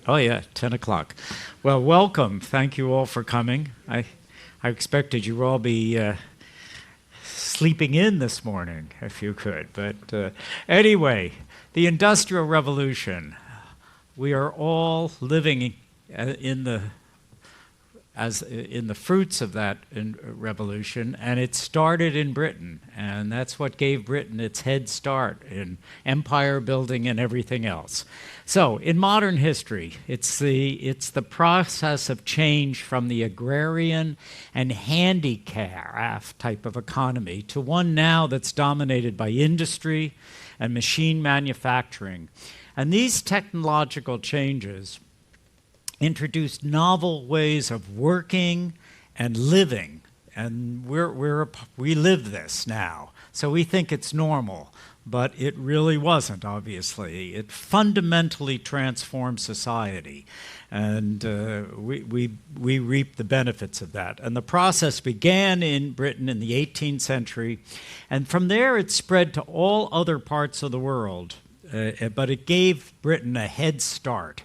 Oh yeah, 10 o'clock. Well, welcome. Thank you all for coming. I expected you all be sleeping in this morning, if you could. But anyway, the Industrial Revolution. We are all living in the as in the fruits of that revolution, and it started in Britain, and that's what gave Britain its head start in empire building and everything else. So, in modern history, it's the process of change from the agrarian and handicraft type of economy to one now that's dominated by industry and machine manufacturing. And these technological changes introduced novel ways of working and living, and we live this now. So we think it's normal, but it really wasn't, obviously. It fundamentally transformed society, and we reap the benefits of that. And the process began in Britain in the 18th century, and from there it spread to all other parts of the world, but it gave Britain a head start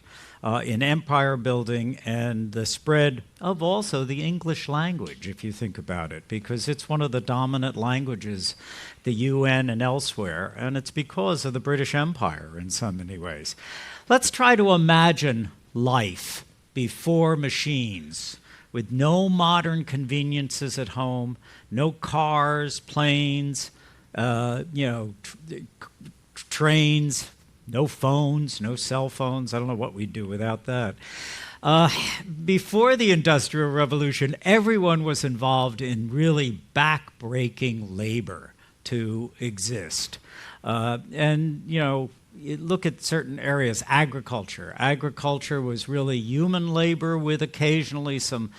in empire building and the spread of also the English language, if you think about it, because it's one of the dominant languages, the UN and elsewhere, and it's because of the British Empire in so many ways. Let's try to imagine life before machines, with no modern conveniences at home, no cars, planes, trains, no phones, no cell phones. I don't know what we'd do without that. Before the Industrial Revolution, everyone was involved in really back-breaking labor to exist. Look at certain areas. Agriculture. Agriculture was really human labor with occasionally some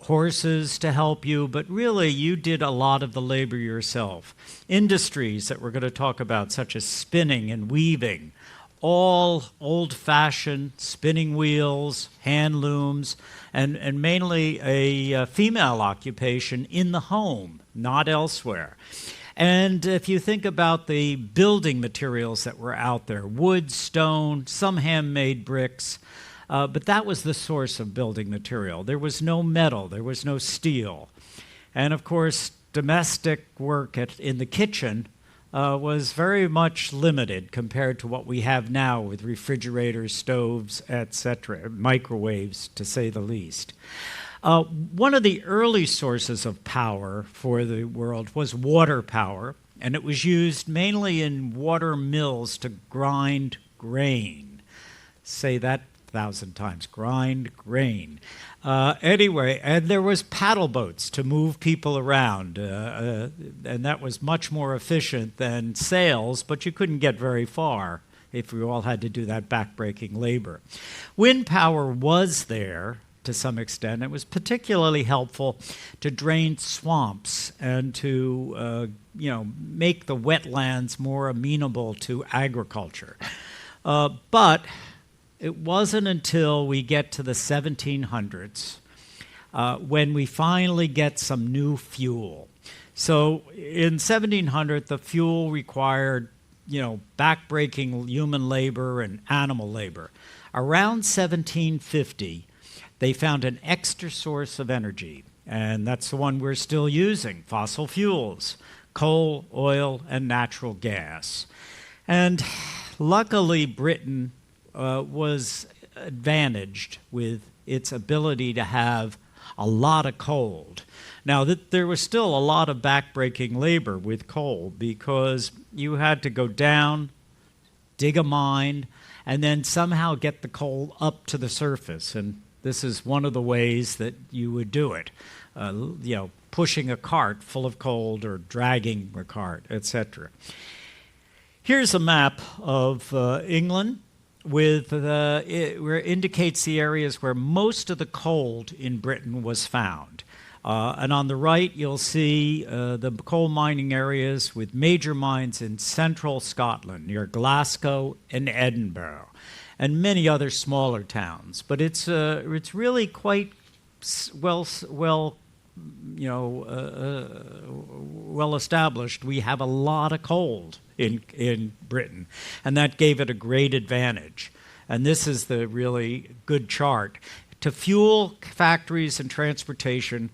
horses to help you, but really you did a lot of the labor yourself. Industries that we're going to talk about, such as spinning and weaving, all old-fashioned spinning wheels, hand looms, and mainly a female occupation in the home, not elsewhere. And if you think about the building materials that were out there, wood, stone, some handmade bricks, but that was the source of building material. There was no metal, there was no steel. And of course, domestic work in the kitchen was very much limited compared to what we have now with refrigerators, stoves, etc., microwaves, to say the least. One of the early sources of power for the world was water power, and it was used mainly in water mills to grind grain. Say that 1,000 times. Grind grain. Anyway, and there was paddle boats to move people around, and that was much more efficient than sails, but you couldn't get very far if we all had to do that back-breaking labor. Wind power was there to some extent. It was particularly helpful to drain swamps and to make the wetlands more amenable to agriculture. But it wasn't until we get to the 1700s when we finally get some new fuel. So in 1700, the fuel required, back-breaking human labor and animal labor. Around 1750, they found an extra source of energy, and that's the one we're still using, fossil fuels, coal, oil, and natural gas. And luckily, Britain was advantaged with its ability to have a lot of coal. Now, there was still a lot of back-breaking labor with coal because you had to go down, dig a mine, and then somehow get the coal up to the surface. And this is one of the ways that you would do it, pushing a cart full of coal or dragging a cart, etc. Here's a map of England where it indicates the areas where most of the coal in Britain was found. And on the right, you'll see the coal mining areas with major mines in central Scotland, near Glasgow and Edinburgh, and many other smaller towns. But it's really quite well established. We have a lot of coal in Britain, and that gave it a great advantage. And this is the really good chart. To fuel factories and transportation,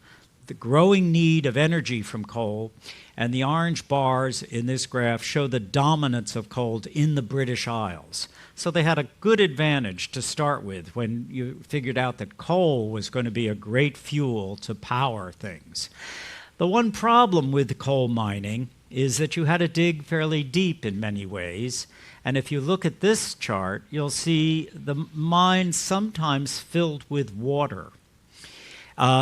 the growing need of energy from coal, and the orange bars in this graph show the dominance of coal in the British Isles. So they had a good advantage to start with when you figured out that coal was going to be a great fuel to power things. The one problem with coal mining is that you had to dig fairly deep in many ways. And if you look at this chart, you'll see the mines sometimes filled with water,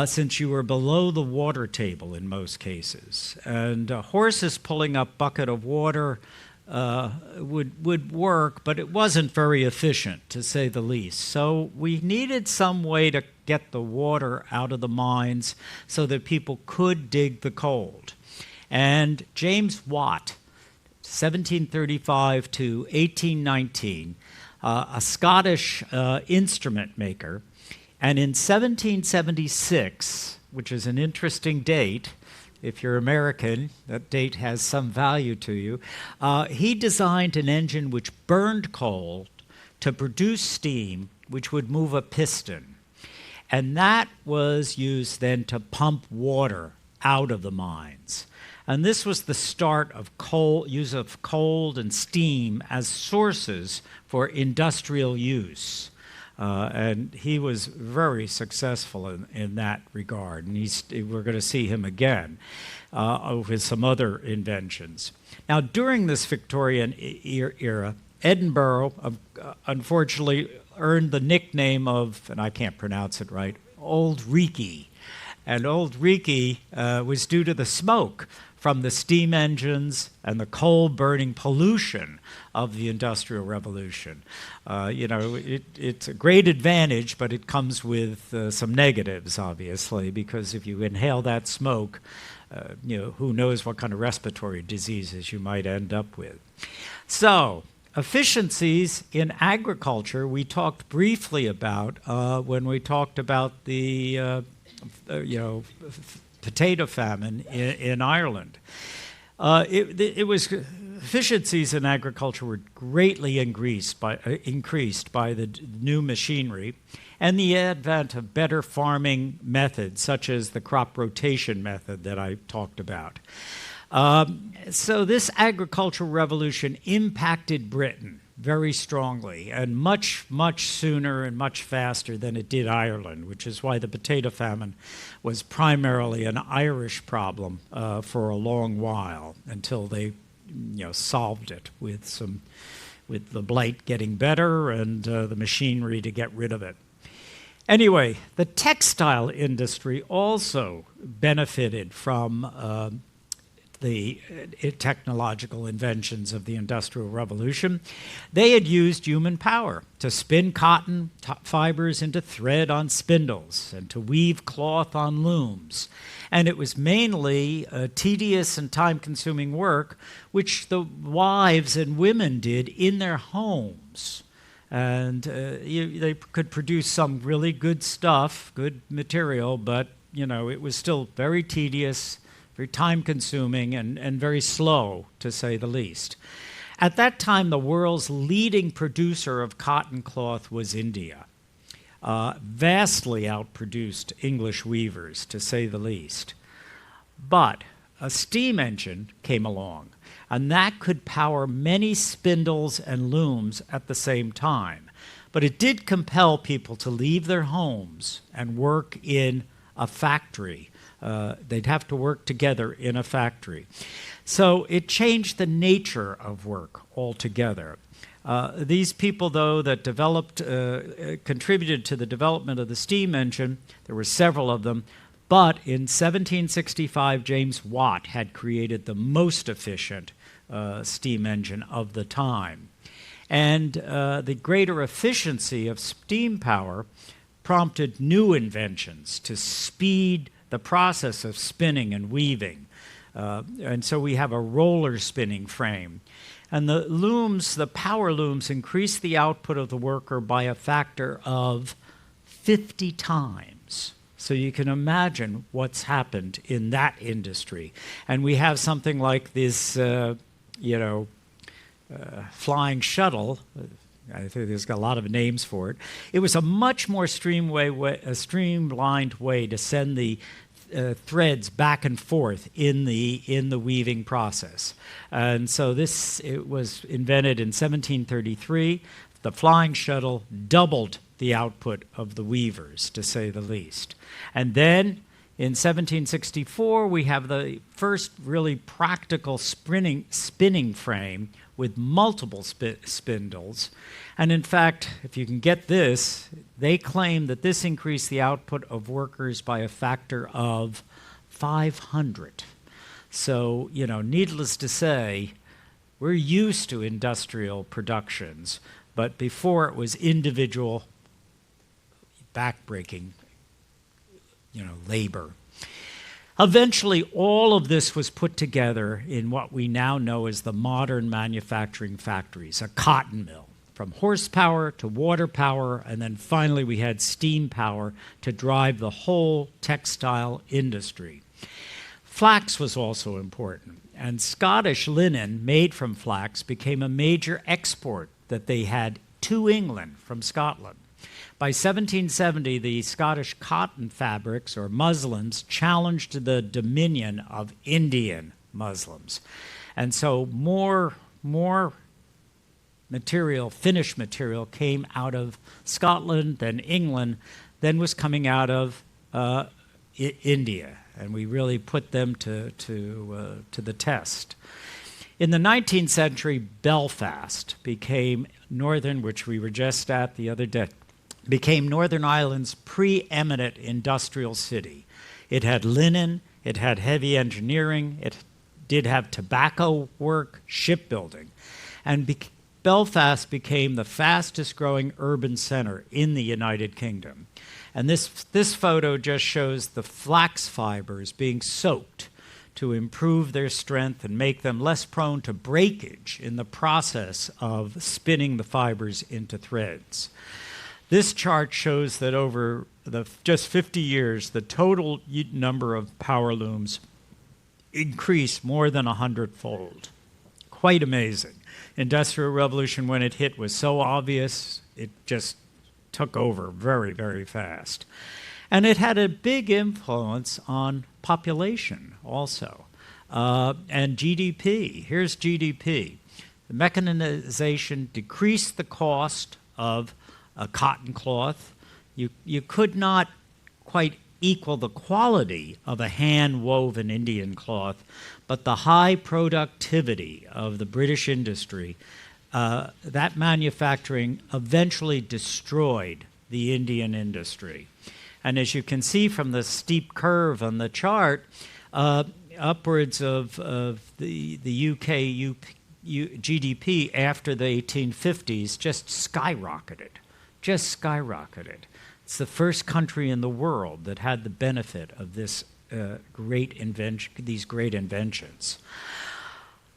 since you were below the water table in most cases. And horses pulling up bucket of water would work, but it wasn't very efficient, to say the least. So we needed some way to get the water out of the mines so that people could dig the coal. And James Watt, 1735 to 1819, a Scottish instrument maker, and in 1776, which is an interesting date, if you're American, that date has some value to you, he designed an engine which burned coal to produce steam, which would move a piston. And that was used then to pump water out of the mines. And this was the start of use of coal and steam as sources for industrial use. And he was very successful in that regard. And we're going to see him again with some other inventions. Now, during this Victorian era, Edinburgh, unfortunately, earned the nickname of, and I can't pronounce it right, Old Reekie. And Old Reekie was due to the smoke from the steam engines and the coal-burning pollution of the Industrial Revolution. It's a great advantage, but it comes with some negatives, obviously, because if you inhale that smoke, who knows what kind of respiratory diseases you might end up with. So, efficiencies in agriculture we talked briefly about when we talked about the potato famine in Ireland. Efficiencies in agriculture were greatly increased by the new machinery and the advent of better farming methods, such as the crop rotation method that I talked about. So this agricultural revolution impacted Britain very strongly, and much, much sooner and much faster than it did Ireland, which is why the potato famine was primarily an Irish problem for a long while, until they solved it with the blight getting better and the machinery to get rid of it. Anyway, the textile industry also benefited from the technological inventions of the Industrial Revolution. They had used human power to spin cotton fibers into thread on spindles and to weave cloth on looms. And it was mainly tedious and time-consuming work, which the wives and women did in their homes. And they could produce some really good stuff, good material, but it was still very tedious, very time-consuming, and very slow, to say the least. At that time, the world's leading producer of cotton cloth was India. Vastly outproduced English weavers, to say the least. But a steam engine came along, and that could power many spindles and looms at the same time. But it did compel people to leave their homes and work in a factory. They'd have to work together in a factory. So it changed the nature of work altogether. These people, though, that contributed to the development of the steam engine, there were several of them, but in 1765, James Watt had created the most efficient steam engine of the time. And the greater efficiency of steam power prompted new inventions to speed the process of spinning and weaving. And so we have a roller spinning frame. And the looms, the power looms, increased the output of the worker by a factor of 50 times. So you can imagine what's happened in that industry. And we have something like this, flying shuttle, I think there's got a lot of names for it. It was a much more streamlined way to send the threads back and forth in the weaving process. And so it was invented in 1733. The flying shuttle doubled the output of the weavers, to say the least. And then in 1764, we have the first really practical spinning frame with multiple spindles. And in fact, if you can get this, they claim that this increased the output of workers by a factor of 500. So, needless to say, we're used to industrial productions, but before it was individual backbreaking, labor. Eventually, all of this was put together in what we now know as the modern manufacturing factories, a cotton mill, from horsepower to water power, and then finally we had steam power to drive the whole textile industry. Flax was also important, and Scottish linen made from flax became a major export that they had to England from Scotland. By 1770, the Scottish cotton fabrics, or muslins, challenged the dominion of Indian Muslims. And so more material, finished material, came out of Scotland than England, than was coming out of India. And we really put them to the test. In the 19th century, Belfast became which we were just at the other day, became Northern Ireland's preeminent industrial city. It had linen, it had heavy engineering, it did have tobacco work, shipbuilding. And Belfast became the fastest growing urban center in the United Kingdom. And this photo just shows the flax fibers being soaked to improve their strength and make them less prone to breakage in the process of spinning the fibers into threads. This chart shows that over just 50 years, the total number of power looms increased more than 100-fold. Quite amazing. Industrial Revolution, when it hit, was so obvious, it just took over very, very fast. And it had a big influence on population also, and GDP. Here's GDP. The mechanization decreased the cost of a cotton cloth. You could not quite equal the quality of a hand-woven Indian cloth, but the high productivity of the British industry, that manufacturing eventually destroyed the Indian industry. And as you can see from the steep curve on the chart, upwards of the UK GDP after the 1850s just skyrocketed. It's the first country in the world that had the benefit of these great inventions.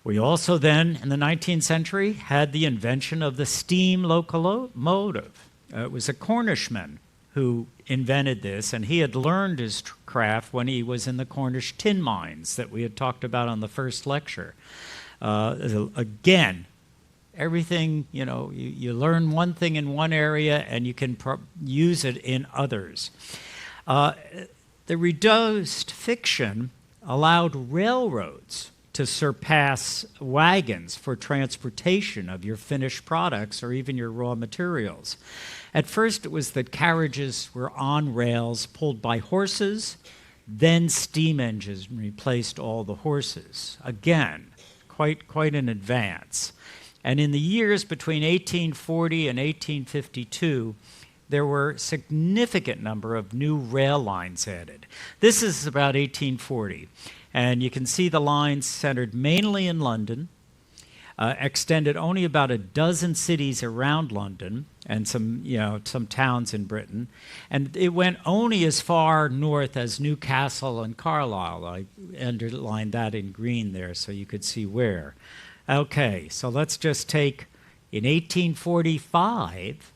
We also then, in the 19th century, had the invention of the steam locomotive. It was a Cornishman who invented this, and he had learned his craft when he was in the Cornish tin mines that we had talked about on the first lecture. Again, everything, you learn one thing in one area and you can use it in others. The reduced fiction allowed railroads to surpass wagons for transportation of your finished products or even your raw materials. At first, it was that carriages were on rails pulled by horses, then steam engines replaced all the horses. Again, quite an advance. And in the years between 1840 and 1852, there were a significant number of new rail lines added. This is about 1840. And you can see the lines centered mainly in London, extended only about a dozen cities around London and some towns in Britain. And it went only as far north as Newcastle and Carlisle. I underlined that in green there so you could see where. Okay, so let's just take, in 1845,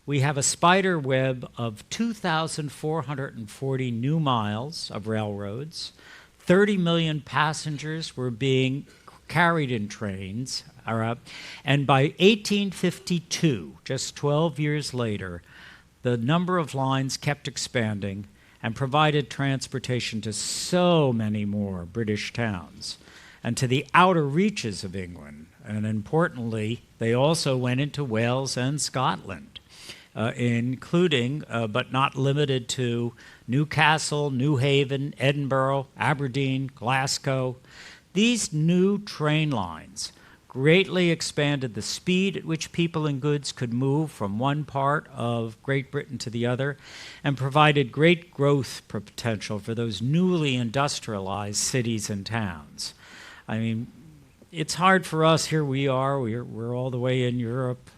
we have a spider web of 2,440 new miles of railroads. 30 million passengers were being carried in trains, All right? And by 1852, just 12 years later, the number of lines kept expanding and provided transportation to so many more British towns and to the outer reaches of England. And importantly, they also went into Wales and Scotland, including, but not limited to, Newcastle, New Haven, Edinburgh, Aberdeen, Glasgow. These new train lines greatly expanded the speed at which people and goods could move from one part of Great Britain to the other, and provided great growth potential for those newly industrialized cities and towns. I mean, it's hard for us. Here we are. We're all the way in Europe.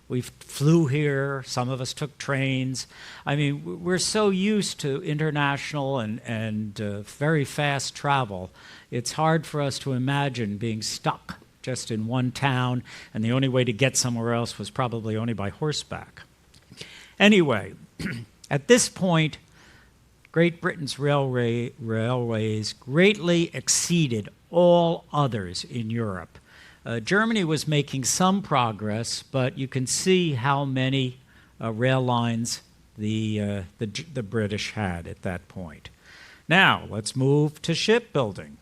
We flew here. Some of us took trains. I mean, we're so used to international and very fast travel. It's hard for us to imagine being stuck just in one town, and the only way to get somewhere else was probably only by horseback. Anyway, at this point, Great Britain's railways greatly exceeded all others in Europe. Germany was making some progress, but you can see how many rail lines the British had at that point. Now, let's move to shipbuilding.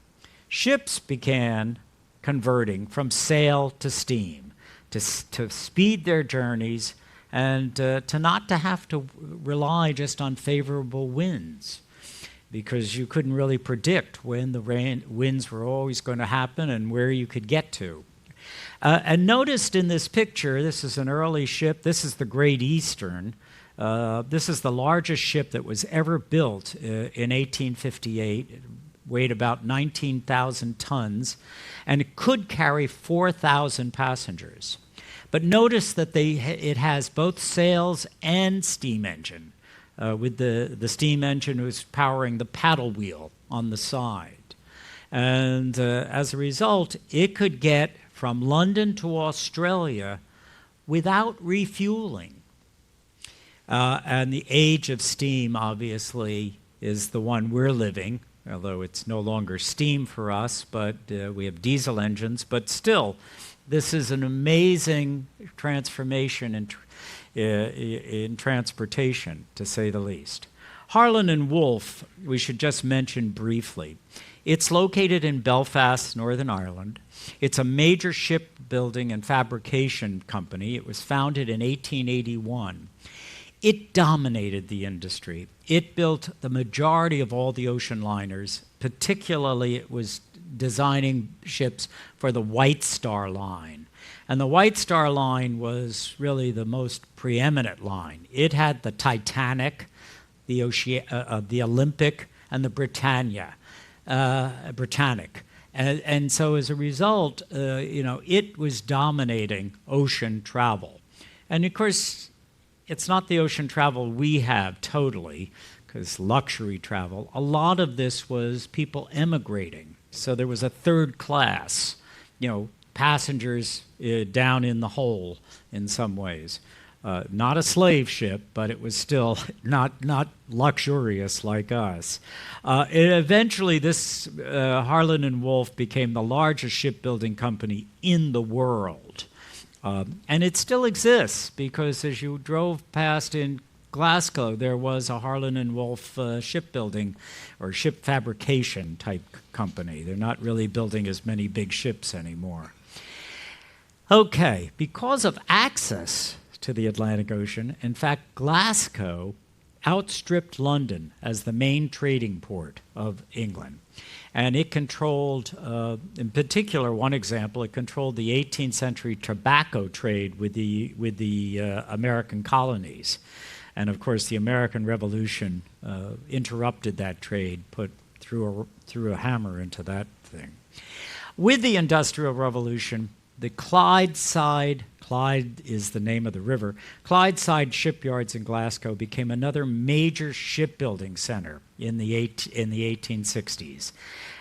Ships began converting from sail to steam to speed their journeys and to not to have to rely just on favorable winds, because you couldn't really predict when the winds were always going to happen and where you could get to. And noticed in this picture, this is an early ship. This is the Great Eastern. This is the largest ship that was ever built in 1858. It weighed about 19,000 tons, and it could carry 4,000 passengers. But notice that it has both sails and steam engine, with the steam engine was powering the paddle wheel on the side. And as a result, it could get from London to Australia without refueling. And the age of steam, obviously, is the one we're living, although it's no longer steam for us, but we have diesel engines. But still, this is an amazing transformation in transportation, to say the least. Harland and Wolff, we should just mention briefly. It's located in Belfast, Northern Ireland. It's a major shipbuilding and fabrication company. It was founded in 1881. It dominated the industry. It built the majority of all the ocean liners. Particularly, it was designing ships for the White Star Line. And the White Star Line was really the most preeminent line. It had the Titanic, the Olympic, and the Britannic. And so as a result, it was dominating ocean travel. And of course, it's not the ocean travel we have totally, because luxury travel. A lot of this was people emigrating. So there was a third class, passengers down in the hole in some ways. Not a slave ship, but it was still not luxurious like us. Eventually, this Harland and Wolff became the largest shipbuilding company in the world. And it still exists, because as you drove past in Glasgow, there was a Harland and Wolff shipbuilding or ship fabrication type company. They're not really building as many big ships anymore. Okay, because of access to the Atlantic Ocean, in fact, Glasgow outstripped London as the main trading port of England. And it controlled, in particular, one example, it controlled the 18th century tobacco trade with the American colonies. And of course, the American Revolution interrupted that trade, threw a hammer into that thing. With the Industrial Revolution, the Clydeside is the name of the river. Clydeside shipyards in Glasgow became another major shipbuilding center in the 1860s.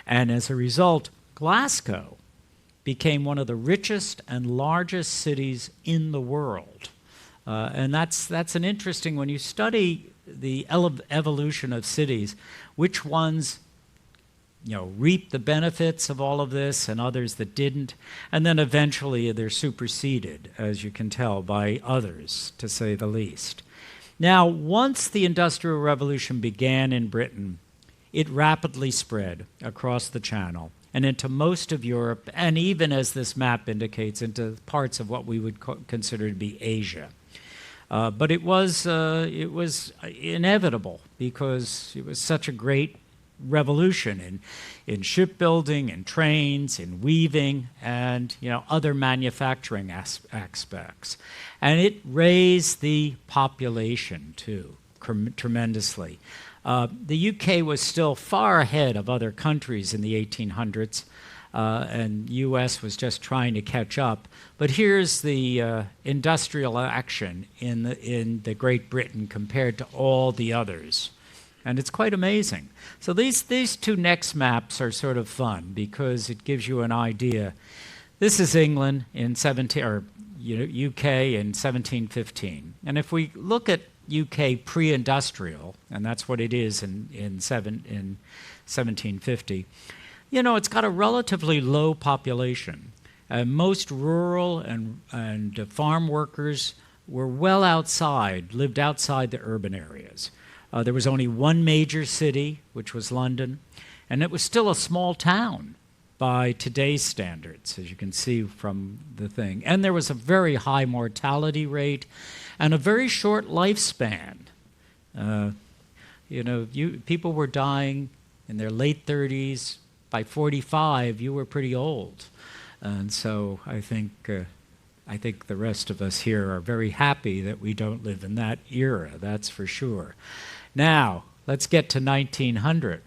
And as a result, Glasgow became one of the richest and largest cities in the world. And that's an interesting, when you study the evolution of cities, which ones reaped the benefits of all of this and others that didn't. And then eventually they're superseded, as you can tell, by others, to say the least. Now, once the Industrial Revolution began in Britain, it rapidly spread across the Channel and into most of Europe, and even, as this map indicates, into parts of what we would consider to be Asia. But it was inevitable because it was such a great revolution in shipbuilding, in trains, in weaving, and other manufacturing aspects. And it raised the population too tremendously. The UK was still far ahead of other countries in the 1800s, and US was just trying to catch up. But here's the industrial action in the Great Britain compared to all the others. And it's quite amazing. So these two next maps are sort of fun because it gives you an idea. This is England in UK in 1715. And if we look at UK pre-industrial, and that's what it is in 1750, it's got a relatively low population. Most rural and farm workers were lived outside the urban areas. There was only one major city, which was London, and it was still a small town by today's standards, as you can see from the thing. And there was a very high mortality rate and a very short lifespan. People were dying in their late 30s. By 45, you were pretty old. And so I think the rest of us here are very happy that we don't live in that era, that's for sure. Now, let's get to 1900.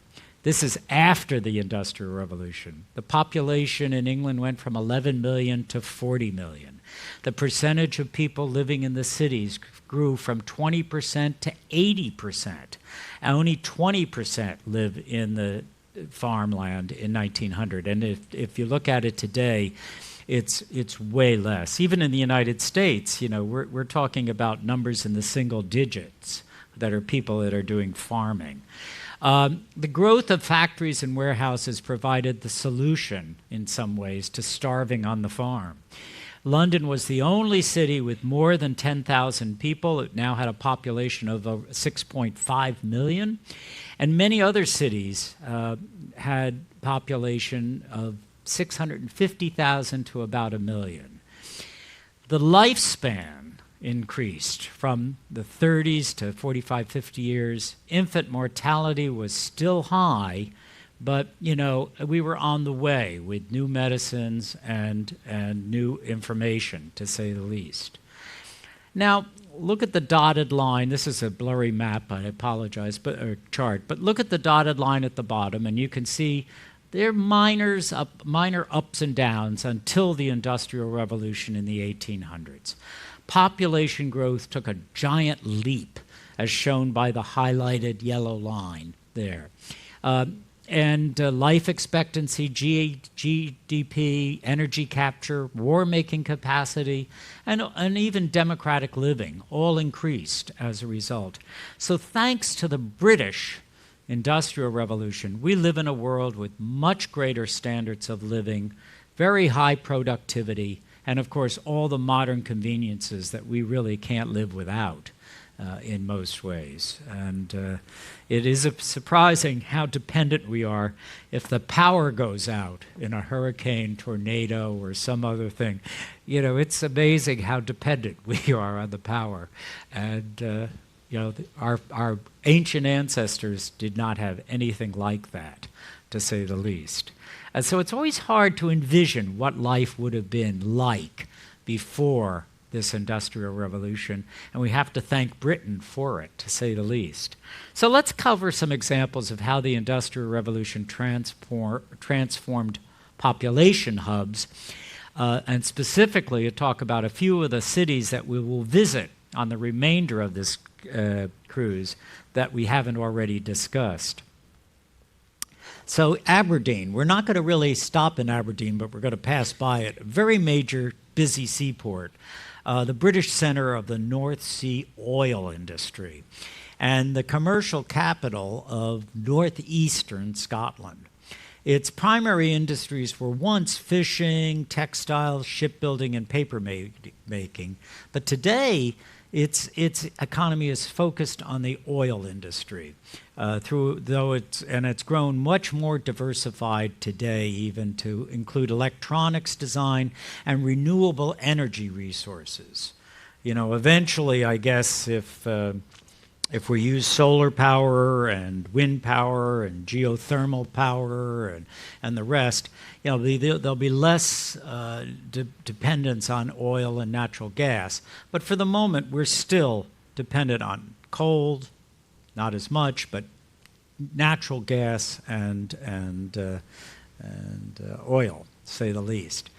This is after the Industrial Revolution. The population in England went from 11 million to 40 million. The percentage of people living in the cities grew from 20% to 80%. Only 20% live in the farmland in 1900. And if you look at it today, it's way less. Even in the United States, we're talking about numbers in the single digits that are people that are doing farming. The growth of factories and warehouses provided the solution, in some ways, to starving on the farm. London was the only city with more than 10,000 people. It now had a population of 6.5 million. And many other cities had population of 650,000 to about 1 million. The lifespan increased from the 30s to 45, 50 years. Infant mortality was still high, but we were on the way with new medicines and new information, to say the least. Now, look at the dotted line. This is a blurry map, I apologize, or chart. But look at the dotted line at the bottom, and you can see there are minor ups and downs until the Industrial Revolution in the 1800s. Population growth took a giant leap, as shown by the highlighted yellow line there. And life expectancy, GDP, energy capture, war-making capacity, and even democratic living all increased as a result. So thanks to the British Industrial Revolution, we live in a world with much greater standards of living, very high productivity, and of course all the modern conveniences that we really can't live without in most ways. And it is surprising how dependent we are if the power goes out in a hurricane, tornado, or some other thing. It's amazing how dependent we are on the power. And our ancient ancestors did not have anything like that, to say the least. And so it's always hard to envision what life would have been like before this Industrial Revolution, and we have to thank Britain for it, to say the least. So let's cover some examples of how the Industrial Revolution transformed population hubs, and specifically to talk about a few of the cities that we will visit on the remainder of this cruise that we haven't already discussed. So Aberdeen, we're not going to really stop in Aberdeen, but we're going to pass by it. A very major, busy seaport, the British center of the North Sea oil industry, and the commercial capital of northeastern Scotland. Its primary industries were once fishing, textiles, shipbuilding, and paper making. But today, its economy is focused on the oil industry. It's grown much more diversified today, even to include electronics design and renewable energy resources. Eventually, I guess if we use solar power and wind power and geothermal power and the rest, there'll be less dependence on oil and natural gas. But for the moment, we're still dependent on coal, not as much, but natural gas and oil, to say the least.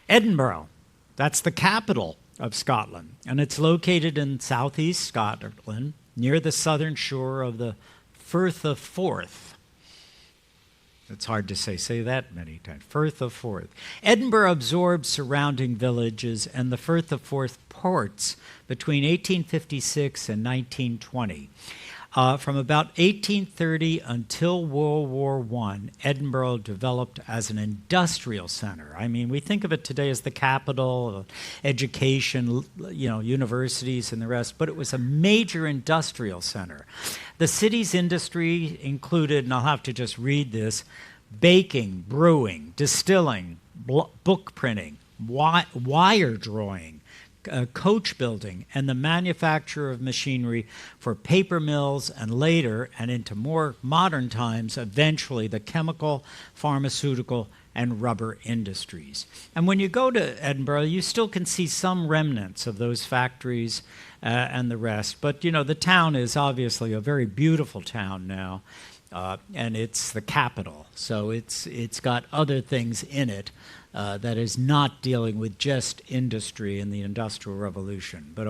Edinburgh, that's the capital of Scotland, and it's located in southeast Scotland, near the southern shore of the Firth of Forth. It's hard to say that many times. Firth of Forth. Edinburgh absorbed surrounding villages and the Firth of Forth ports between 1856 and 1920. From about 1830 until World War I, Edinburgh developed as an industrial center. I mean, we think of it today as the capital of education, universities and the rest, but it was a major industrial center. The city's industry included, and I'll have to just read this, baking, brewing, distilling, book printing, wire drawing, coach building, and the manufacture of machinery for paper mills, and later, and into more modern times, eventually the chemical, pharmaceutical, and rubber industries. And when you go to Edinburgh, you still can see some remnants of those factories and the rest. But, the town is obviously a very beautiful town now, and it's the capital. So it's got other things in it that is not dealing with just industry and the Industrial Revolution. But,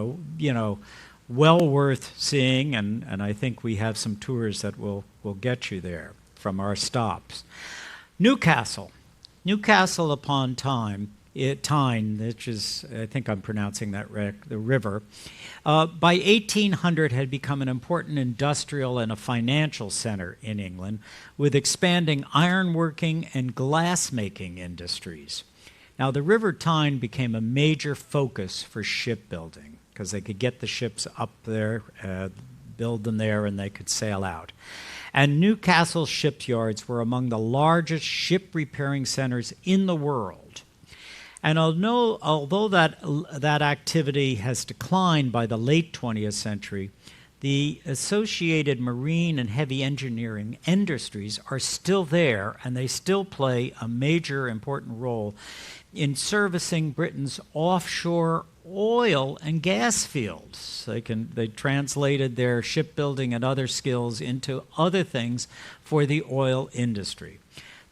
well worth seeing, and I think we have some tours that will get you there from our stops. Newcastle upon Tyne, which is, I think I'm pronouncing that the river, by 1800 had become an important industrial and a financial center in England, with expanding ironworking and glass-making industries. Now, the River Tyne became a major focus for shipbuilding because they could get the ships up there, build them there, and they could sail out. And Newcastle shipyards were among the largest ship repairing centers in the world. And although that activity has declined by the late 20th century, the associated marine and heavy engineering industries are still there, and they still play a major important role in servicing Britain's offshore oil and gas fields. They translated their shipbuilding and other skills into other things for the oil industry.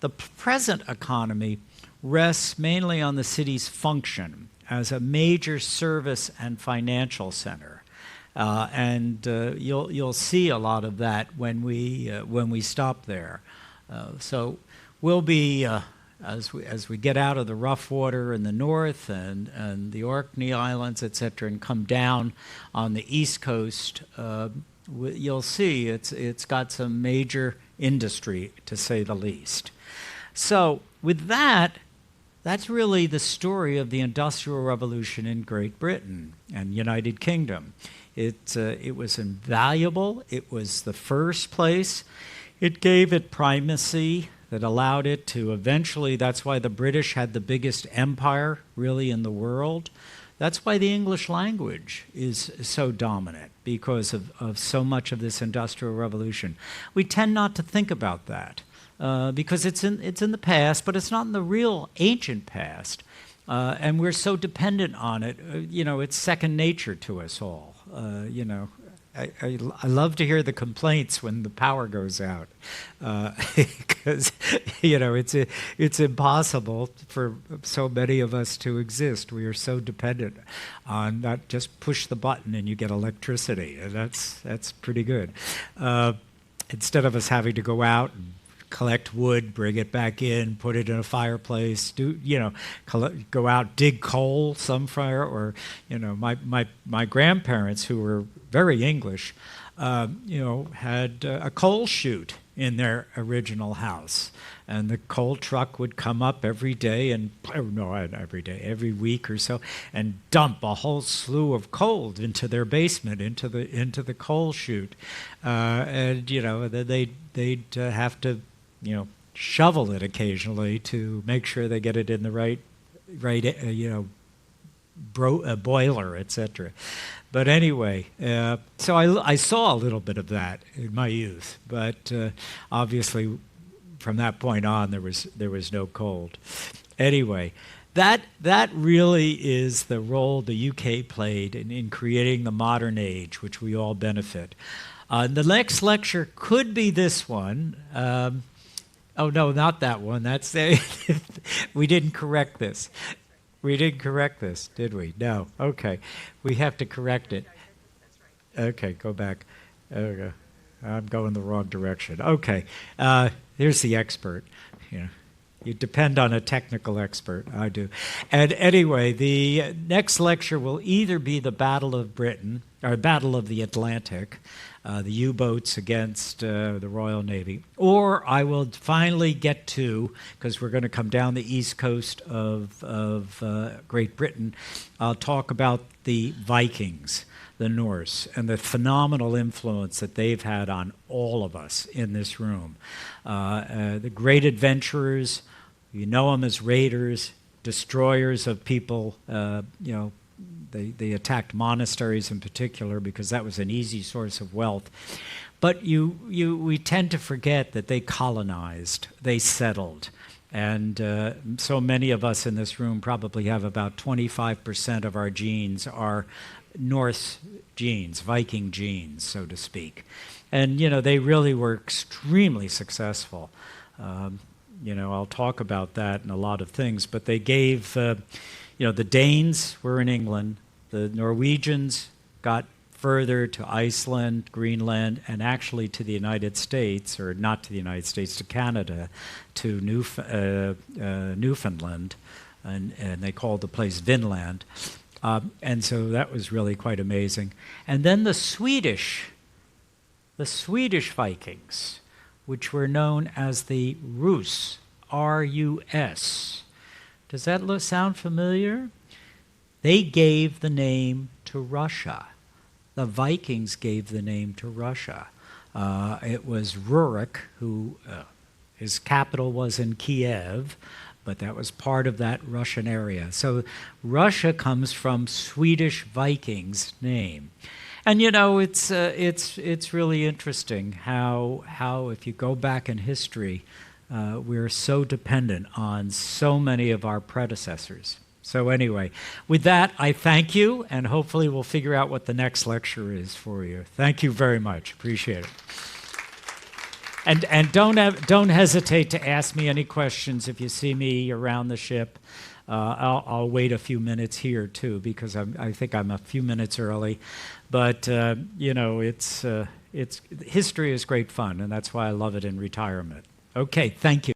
The present economy rests mainly on the city's function as a major service and financial center, and you'll see a lot of that when we stop there. So we'll be as we get out of the rough water in the north and the Orkney Islands, etc., and come down on the east coast, you'll see it's got some major industry, to say the least. So with that, that's really the story of the Industrial Revolution in Great Britain and United Kingdom. It was invaluable. It was the first place. It gave it primacy that allowed it to eventually, that's why the British had the biggest empire really in the world. That's why the English language is so dominant, because of so much of this Industrial Revolution. We tend not to think about that. Because it's in the past, but it's not in the real ancient past, and we're so dependent on it. It's second nature to us all. I love to hear the complaints when the power goes out, because it's impossible for so many of us to exist. We are so dependent on not just push the button and you get electricity, and that's pretty good. Instead of us having to go out and collect wood, bring it back in, put it in a fireplace, go out, dig coal, some fire, or my grandparents, who were very English, had a coal chute in their original house. And the coal truck would come up every day, every week or so, and dump a whole slew of coal into their basement, into the coal chute. Then they'd have to, shovel it occasionally to make sure they get it in the right boiler, etc. But anyway, so I saw a little bit of that in my youth, but obviously from that point on there was no cold. Anyway, that really is the role the UK played in creating the modern age, which we all benefit. The next lecture could be this one. Oh no, not that one. That's we didn't correct this. We didn't correct this, did we? No. Okay. We have to correct it. Okay, go back. There we go. I'm going the wrong direction. Okay. Here's the expert. You depend on a technical expert. I do. And anyway, the next lecture will either be the Battle of Britain, or Battle of the Atlantic, the U-boats against the Royal Navy, or I will finally get to, because we're going to come down the east coast of Great Britain, I'll talk about the Vikings, the Norse, and the phenomenal influence that they've had on all of us in this room. The great adventurers, you know them as raiders, destroyers of people. They attacked monasteries in particular because that was an easy source of wealth. But we tend to forget that they colonized, they settled. And so many of us in this room probably have about 25% of our genes are Norse genes, Viking genes, so to speak. And, they really were extremely successful. I'll talk about that and a lot of things, but they gave, the Danes were in England, the Norwegians got further to Iceland, Greenland, and actually to the United States, or not to the United States, to Canada, to Newfoundland, and they called the place Vinland. And so that was really quite amazing. And then the Swedish Vikings, which were known as the Rus, R-U-S. Does that sound familiar? They gave the name to Russia. The Vikings gave the name to Russia. It was Rurik, who his capital was in Kiev, but that was part of that Russian area. So Russia comes from Swedish Vikings' name. And it's really interesting how if you go back in history, we're so dependent on so many of our predecessors. So anyway, with that, I thank you, and hopefully we'll figure out what the next lecture is for you. Thank you very much. Appreciate it. And don't hesitate to ask me any questions if you see me around the ship. I'll wait a few minutes here too, because I think I'm a few minutes early. But it's history is great fun, and that's why I love it in retirement. Okay, thank you.